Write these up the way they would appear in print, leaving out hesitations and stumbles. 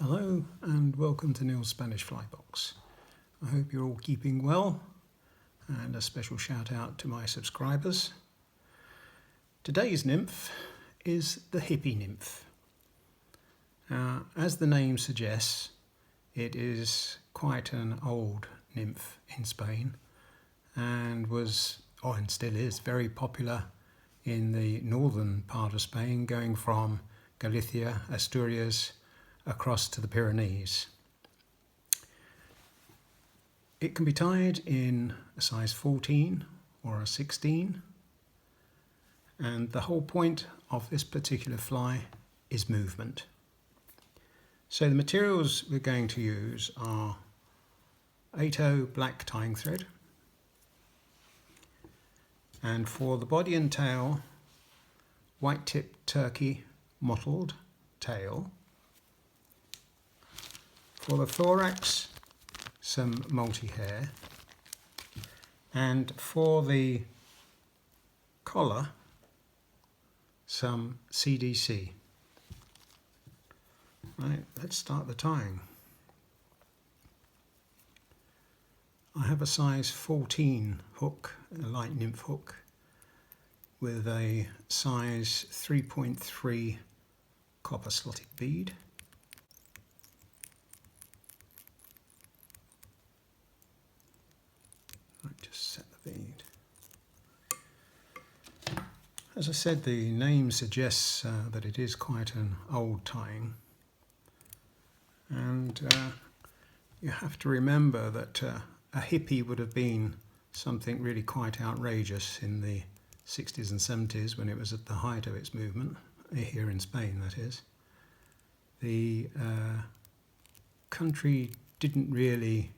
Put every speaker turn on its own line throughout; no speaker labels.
Hello and welcome to Neil's Spanish Fly Box. I hope you're all keeping well, and a special shout out to my subscribers. Today's nymph is the Hippie Nymph. As the name suggests, it is quite an old nymph in Spain and and still is very popular in the northern part of Spain, going from Galicia, Asturias, across to the Pyrenees. It can be tied in a size 14 or a 16, and the whole point of this particular fly is movement. So the materials we're going to use are 8/0 black tying thread, and for the body and tail, white tip turkey mottled tail. For the thorax, some multi-hair, and for the collar, some CDC. Right, let's start the tying. I have a size 14 hook, a light nymph hook, with a size 3.3 copper slotted bead. Just set the bead. As I said, the name suggests that it is quite an old tying, and you have to remember that a hippie would have been something really quite outrageous in the 60s and 70s, when it was at the height of its movement, here in Spain that is. The country didn't really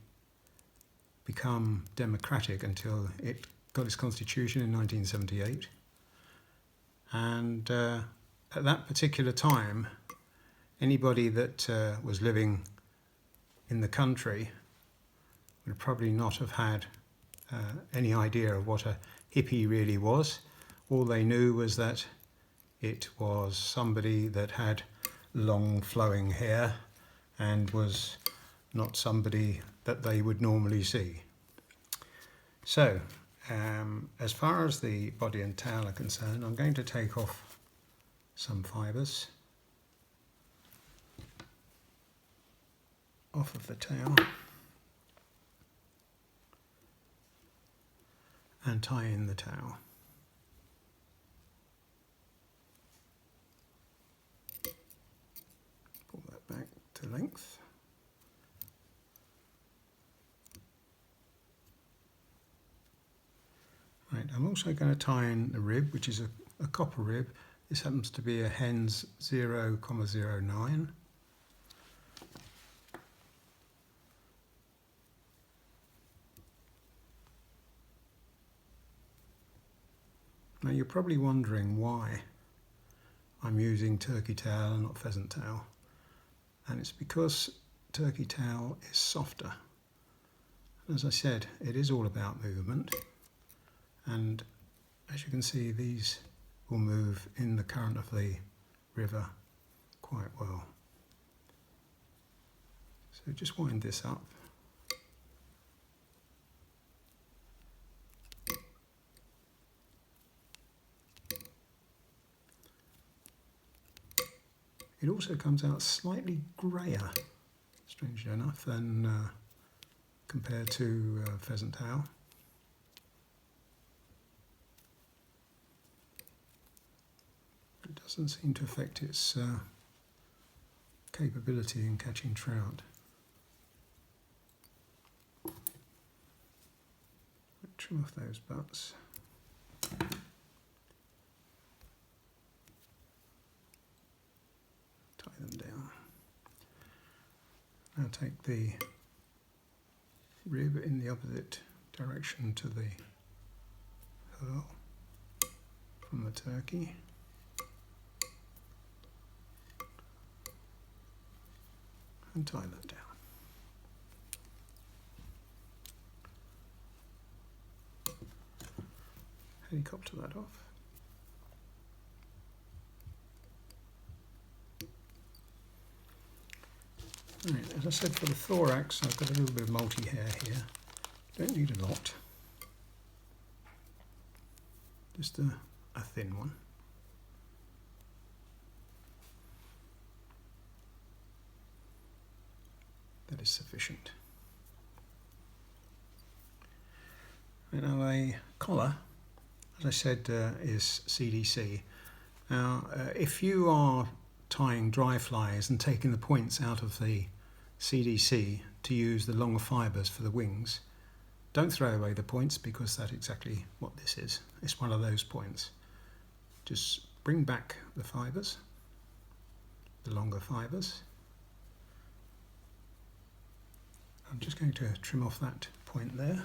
become democratic until it got its constitution in 1978, and at that particular time anybody that was living in the country would probably not have had any idea of what a hippie really was. All they knew was that it was somebody that had long flowing hair and was not somebody that they would normally see. So, as far as the body and tail are concerned, I'm going to take off some fibres off of the tail and tie in the tail. Pull that back to length. Right, I'm also going to tie in the rib, which is a copper rib. This happens to be a hen's 0,09. Now you're probably wondering why I'm using turkey tail and not pheasant tail, and it's because turkey tail is softer. As I said, it is all about movement, and as you can see, these will move in the current of the river quite well. So just wind this up. It also comes out slightly greyer, strangely enough, than compared to pheasant tail. It doesn't seem to affect its capability in catching trout. Trim off those butts. Tie them down. Now take the rib in the opposite direction to the hurl from the turkey. And tie that down. Helicopter that off. Right, as I said, for the thorax, I've got a little bit of multi-hair here. Don't need a lot. Just a thin one. That is sufficient. Now a collar, as I said, is CDC. Now, if you are tying dry flies and taking the points out of the CDC to use the longer fibres for the wings, don't throw away the points, because that's exactly what this is. It's one of those points. Just bring back the fibres, the longer fibres. I'm just going to trim off that point there.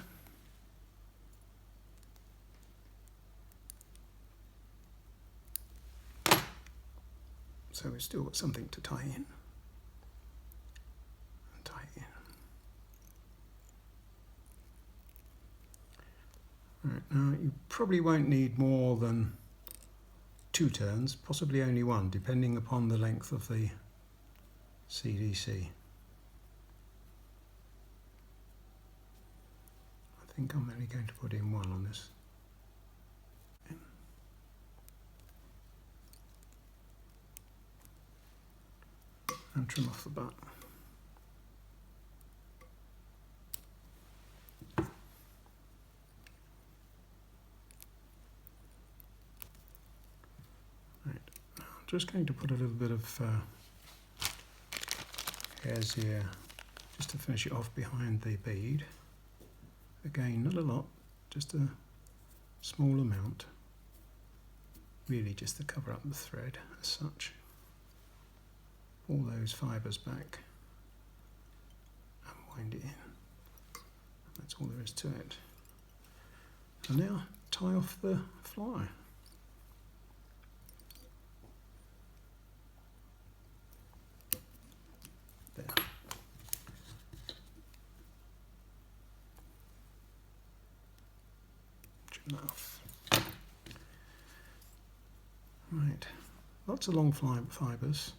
So we've still got something to tie in. And tie in. Right, now you probably won't need more than 2 turns, possibly only 1, depending upon the length of the CDC. I think I'm only going to put in 1 on this. And trim off the butt. Right, I'm just going to put a little bit of hairs here, just to finish it off behind the bead. Again, not a lot, just a small amount, really just to cover up the thread as such. Pull those fibres back and wind it in. That's all there is to it. And now tie off the fly. There. Trim that off. Right, lots of long fibres.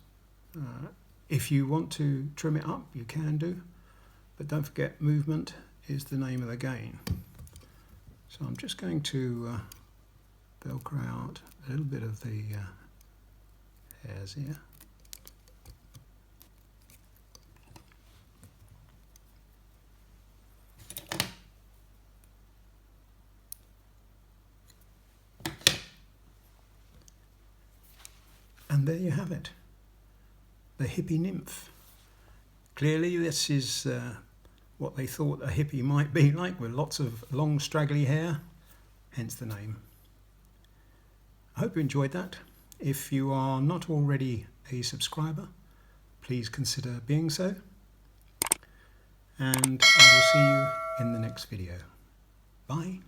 If you want to trim it up, you can do, but don't forget, movement is the name of the game. So I'm just going to velcro out a little bit of the hairs here. And there you have it. The hippie nymph. Clearly this is what they thought a hippie might be like, with lots of long straggly hair, hence the name. I hope you enjoyed that. If you are not already a subscriber, please consider being so, and I will see you in the next video. Bye.